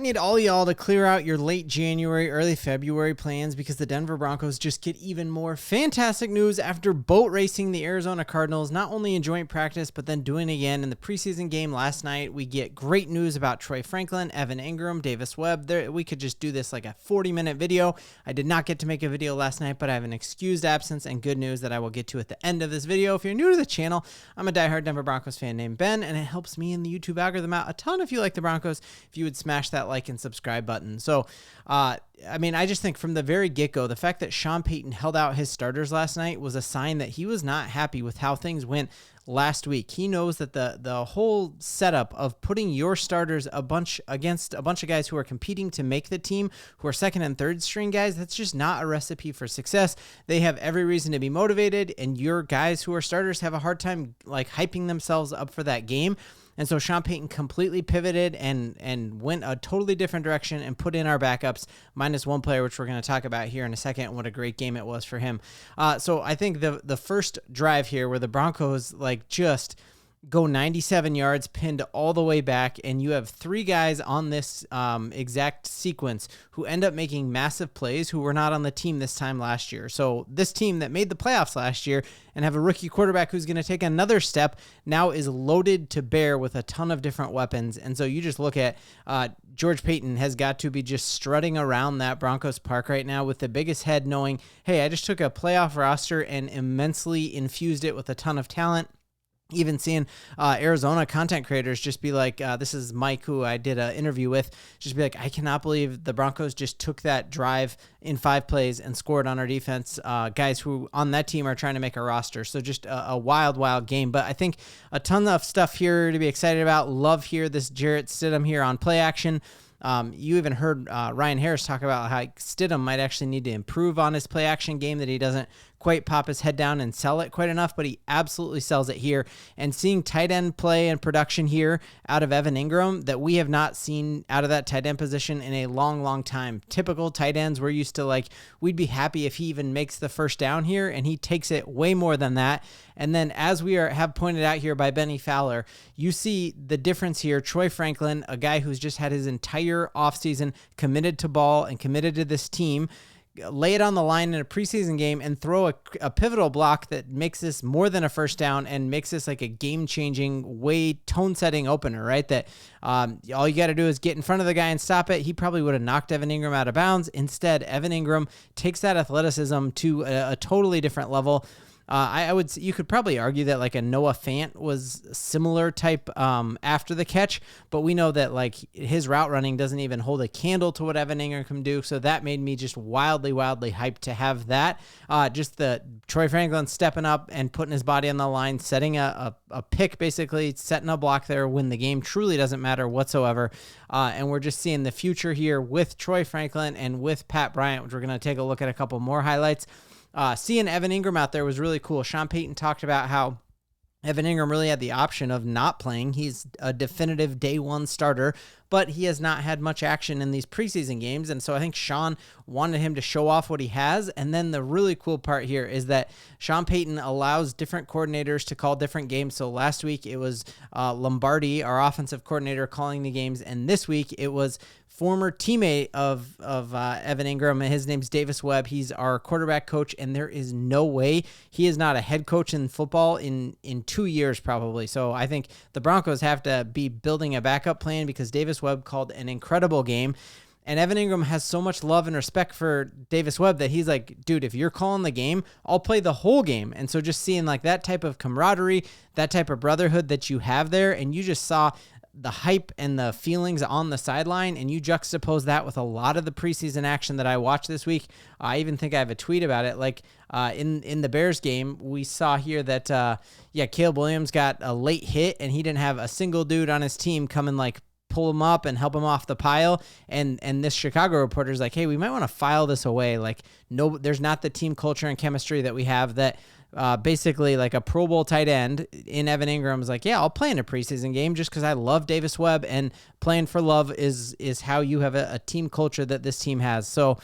I need all y'all to clear out your late January, early February plans because the Denver Broncos just get even more fantastic news after boat racing the Arizona Cardinals, not only in joint practice, but then doing it again in the preseason game last night. We get great news about Troy Franklin, Evan Engram, Davis Webb. We could just do this like a 40-minute video. I did not get to make a video last night, but I have an excused absence and good news that I will get to at the end of this video. If you're new to the channel, I'm a diehard Denver Broncos fan named Ben, and it helps me in the YouTube algorithm out a ton if you like the Broncos, if you would smash that like and subscribe button. So, I just think from the very get-go, the fact that Sean Payton held out his starters last night was a sign that he was not happy with how things went last week. He knows that the whole setup of putting your starters against a bunch of guys who are competing to make the team, who are second and third string guys, that's just not a recipe for success. They have every reason to be motivated, and your guys who are starters have a hard time like hyping themselves up for that game. And so Sean Payton completely pivoted and went a totally different direction and put in our backups, minus one player, which we're going to talk about here in a second. What a great game it was for him. So I think the first drive here where the Broncos like just go 97 yards, pinned all the way back, and you have three guys on this exact sequence who end up making massive plays who were not on the team this time last year. So this team that made the playoffs last year and have a rookie quarterback who's going to take another step now is loaded to bear with a ton of different weapons. And so you just look at George Payton has got to be just strutting around that Broncos park right now with the biggest head, knowing, hey, I just took a playoff roster and immensely infused it with a ton of talent. Even seeing Arizona content creators just be like, this is Mike, who I did an interview with, just be like, I cannot believe the Broncos just took that drive in 5 plays and scored on our defense. Guys who on that team are trying to make a roster. So just a wild, wild game. But I think a ton of stuff here to be excited about. Love here this Jarrett Stidham here on play action. You even heard Ryan Harris talk about how Stidham might actually need to improve on his play action game, that he doesn't quite pop his head down and sell it quite enough, but he absolutely sells it here. And seeing tight end play and production here out of Evan Engram that we have not seen out of that tight end position in a long, long time. Typical tight ends, we're used to like, we'd be happy if he even makes the first down here, and he takes it way more than that. And then as we have pointed out here by Benny Fowler, you see the difference here. Troy Franklin, a guy who's just had his entire offseason committed to ball and committed to this team, lay it on the line in a preseason game and throw a pivotal block that makes this more than a first down and makes this like a game-changing, way tone-setting opener, right? That all you got to do is get in front of the guy and stop it. He probably would have knocked Evan Engram out of bounds. Instead, Evan Engram takes that athleticism to a totally different level. You could probably argue that like a Noah Fant was similar type after the catch, but we know that like his route running doesn't even hold a candle to what Evan Engram can do. So that made me just wildly, wildly hyped to have that. Just the Troy Franklin stepping up and putting his body on the line, setting a pick, basically setting a block there when the game truly doesn't matter whatsoever. And we're just seeing the future here with Troy Franklin and with Pat Bryant, which we're going to take a look at a couple more highlights. Seeing Evan Engram out there was really cool. Sean Payton talked about how Evan Engram really had the option of not playing. He's a definitive day one starter, but he has not had much action in these preseason games. And so I think Sean wanted him to show off what he has. And then the really cool part here is that Sean Payton allows different coordinators to call different games. So last week it was Lombardi, our offensive coordinator, calling the games. And this week it was former teammate of Evan Engram. His name's Davis Webb. He's our quarterback coach, and there is no way he is not a head coach in football in 2 years probably. So I think the Broncos have to be building a backup plan because Davis Webb called an incredible game. And Evan Engram has so much love and respect for Davis Webb that he's like, dude, if you're calling the game, I'll play the whole game. And so just seeing like that type of camaraderie, that type of brotherhood that you have there, and you just saw the hype and the feelings on the sideline, and you juxtapose that with a lot of the preseason action that I watched this week. I even think I have a tweet about it. Like in the Bears game, we saw here that, Caleb Williams got a late hit, and he didn't have a single dude on his team come and like pull him up and help him off the pile. And this Chicago reporter's like, hey, we might want to file this away. Like, no, there's not the team culture and chemistry that we have that basically like a Pro Bowl tight end in Evan Engram is like, yeah, I'll play in a preseason game just because I love Davis Webb, and playing for love is how you have a team culture that this team has. So,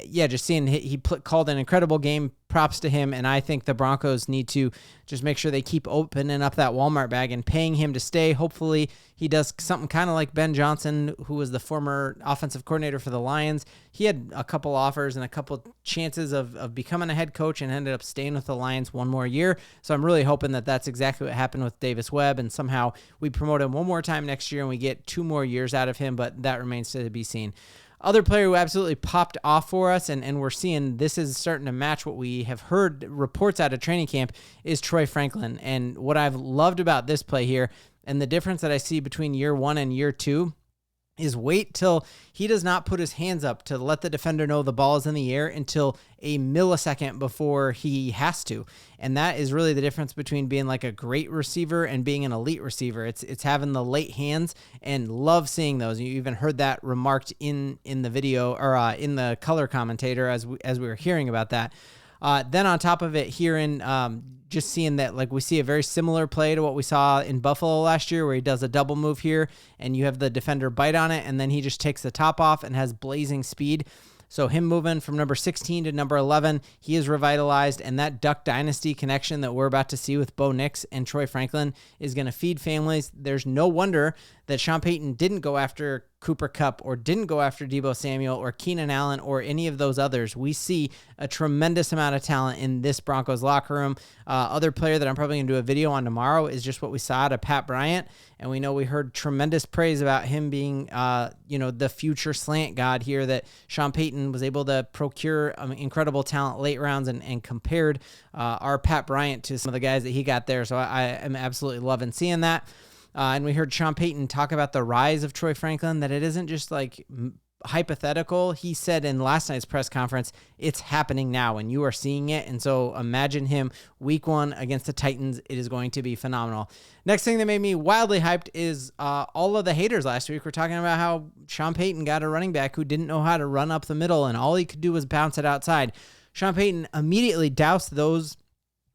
just seeing he called an incredible game, props to him, and I think the Broncos need to just make sure they keep opening up that Walmart bag and paying him to stay. Hopefully he does something kind of like Ben Johnson, who was the former offensive coordinator for the Lions. He had a couple offers and a couple chances of becoming a head coach and ended up staying with the Lions one more year. So I'm really hoping that that's exactly what happened with Davis Webb, and somehow we promote him one more time next year and we get 2 more years out of him, but that remains to be seen. Other player who absolutely popped off for us, and we're seeing this is starting to match what we have heard reports out of training camp, is Troy Franklin. And what I've loved about this play here, and the difference that I see between year 1 and year 2, is wait till he does not put his hands up to let the defender know the ball is in the air until a millisecond before he has to. And that is really the difference between being like a great receiver and being an elite receiver. It's having the late hands, and love seeing those. You even heard that remarked in the video, or in the color commentator as we were hearing about that. Then on top of it, hearing just seeing that, like, we see a very similar play to what we saw in Buffalo last year, where he does a double move here and you have the defender bite on it, and then he just takes the top off and has blazing speed. So him moving from number 16 to number 11, he is revitalized, and that Duck Dynasty connection that we're about to see with Bo Nix and Troy Franklin is going to feed families. There's no wonder that Sean Payton didn't go after Cooper Kupp or didn't go after Deebo Samuel or Keenan Allen or any of those others. We see a tremendous amount of talent in this Broncos locker room. Other player that I'm probably going to do a video on tomorrow is just what we saw out of Pat Bryant, and we know we heard tremendous praise about him being, the future slant god here, that Sean Payton was able to procure incredible talent late rounds and compared our Pat Bryant to some of the guys that he got there. So I am absolutely loving seeing that. And we heard Sean Payton talk about the rise of Troy Franklin, that it isn't just like hypothetical. He said in last night's press conference, it's happening now and you are seeing it. And so imagine him week 1 against the Titans. It is going to be phenomenal. Next thing that made me wildly hyped is all of the haters last week were talking about how Sean Payton got a running back who didn't know how to run up the middle and all he could do was bounce it outside. Sean Payton immediately doused those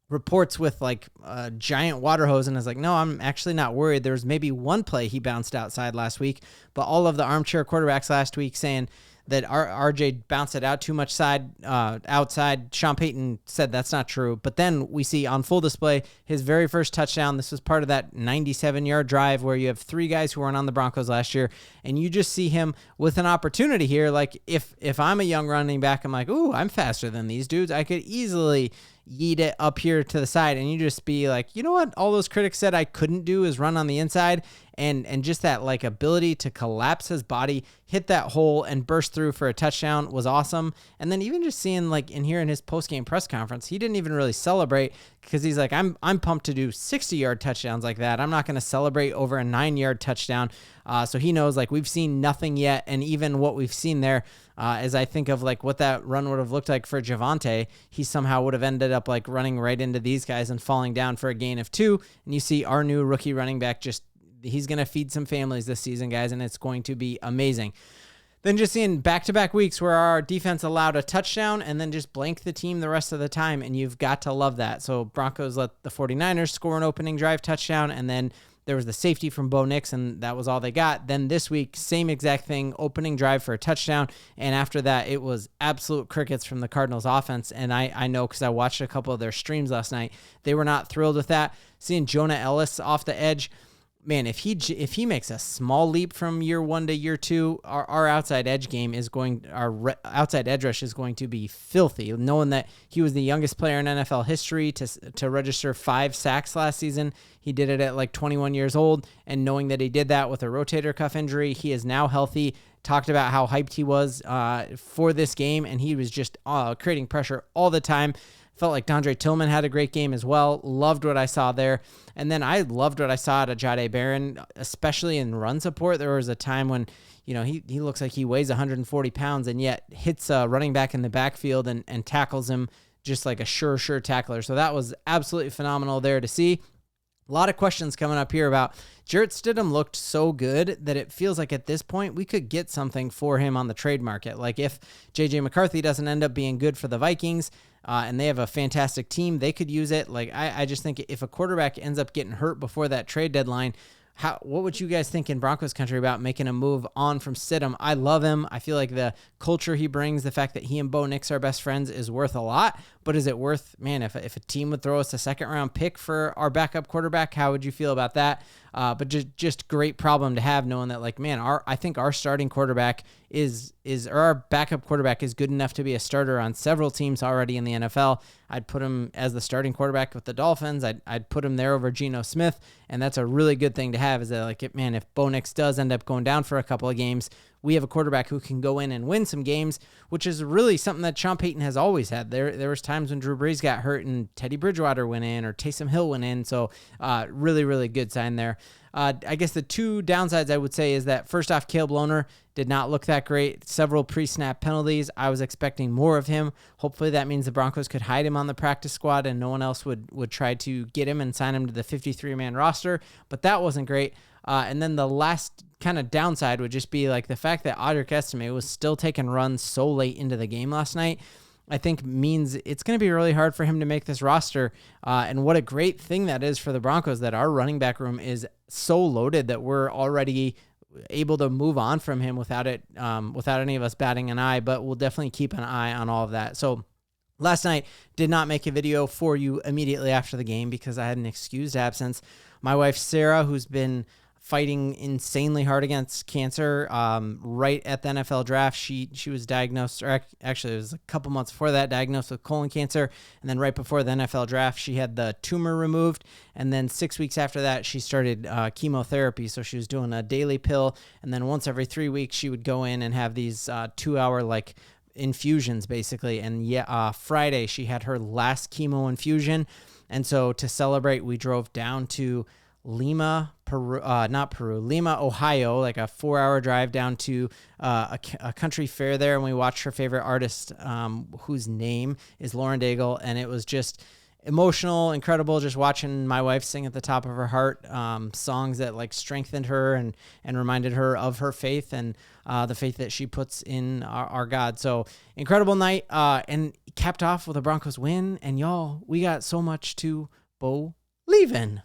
reports with like a giant water hose and is like, no, I'm actually not worried. There's maybe one play he bounced outside last week, but all of the armchair quarterbacks last week saying that RJ bounced it out too much outside. Sean Payton said that's not true. But then we see on full display his very first touchdown. This was part of that 97-yard drive where you have 3 guys who weren't on the Broncos last year, and you just see him with an opportunity here. Like if I'm a young running back, I'm like, ooh, I'm faster than these dudes. I could easily yeet it up here to the side, and you just be like, you know what all those critics said I couldn't do is run on the inside, and just that like ability to collapse his body, hit that hole and burst through for a touchdown was awesome. And then even just seeing like in here in his post-game press conference, he didn't even really celebrate because he's like, I'm pumped to do 60-yard touchdowns like that. I'm not going to celebrate over a 9-yard touchdown. So he knows like we've seen nothing yet, and even what we've seen there, as I think of like what that run would have looked like for Javonte, he somehow would have ended up like running right into these guys and falling down for a gain of 2. And you see our new rookie running back he's going to feed some families this season, guys, and it's going to be amazing. Then just seeing back-to-back weeks where our defense allowed a touchdown and then just blanked the team the rest of the time, and you've got to love that. So Broncos let the 49ers score an opening drive touchdown, and then there was the safety from Bo Nix, and that was all they got. Then this week, same exact thing, opening drive for a touchdown, and after that, it was absolute crickets from the Cardinals offense, and I know because I watched a couple of their streams last night. They were not thrilled with that. Seeing Jonah Ellis off the edge, man, if he makes a small leap from year 1 to year 2, our outside edge outside edge rush is going to be filthy. Knowing that he was the youngest player in NFL history to register 5 sacks last season, he did it at like 21 years old, and knowing that he did that with a rotator cuff injury, he is now healthy. Talked about how hyped he was for this game, and he was just creating pressure all the time. Felt like Dondre Tillman had a great game as well. Loved what I saw there. And then I loved what I saw at Jahdae Barron, especially in run support. There was a time when, he looks like he weighs 140 pounds and yet hits a running back in the backfield and tackles him just like a sure tackler. So that was absolutely phenomenal there to see. A lot of questions coming up here about Jarrett Stidham. Looked so good that it feels like at this point we could get something for him on the trade market. Like if J.J. McCarthy doesn't end up being good for the Vikings and they have a fantastic team, they could use it. Like I just think if a quarterback ends up getting hurt before that trade deadline, What would you guys think in Broncos country about making a move on from Stidham? I love him. I feel like the culture he brings, the fact that he and Bo Nix are best friends, is worth a lot. But is it worth, man, if a team would throw us a second-round pick for our backup quarterback, how would you feel about that? But just great problem to have, knowing that, like, man, I think our starting quarterback or our backup quarterback is good enough to be a starter on several teams already in the NFL. I'd put him as the starting quarterback with the Dolphins. I'd put him there over Geno Smith, and that's a really good thing to have. Is that, like, man, if Bo Nix does end up going down for a couple of games, we have a quarterback who can go in and win some games, which is really something that Sean Payton has always had. There was times when Drew Brees got hurt and Teddy Bridgewater went in or Taysom Hill went in, so really, really good sign there. I guess the two downsides I would say is that, first off, Caleb Lohner did not look that great. Several pre-snap penalties. I was expecting more of him. Hopefully that means the Broncos could hide him on the practice squad and no one else would try to get him and sign him to the 53-man roster, but that wasn't great. And then the last kind of downside would just be like the fact that Audric Estime was still taking runs so late into the game last night, I think means it's going to be really hard for him to make this roster. And what a great thing that is for the Broncos, that our running back room is so loaded that we're already able to move on from him without any of us batting an eye, but we'll definitely keep an eye on all of that. So last night, did not make a video for you immediately after the game because I had an excused absence. My wife, Sarah, who's been fighting insanely hard against cancer, right at the NFL draft, she was diagnosed, or actually it was a couple months before that, diagnosed with colon cancer, and then right before the NFL draft, she had the tumor removed, and then 6 weeks after that, she started chemotherapy, so she was doing a daily pill, and then once every 3 weeks, she would go in and have these 2-hour, like, infusions, basically, and Friday, she had her last chemo infusion, and so to celebrate, we drove down to Lima, Ohio, like a 4-hour drive down to a country fair there, and we watched her favorite artist, whose name is Lauren Daigle, and it was just emotional, incredible, just watching my wife sing at the top of her heart, songs that like strengthened her and reminded her of her faith and the faith that she puts in our God. So incredible night, and capped off with a Broncos win, and y'all, we got so much to believe in.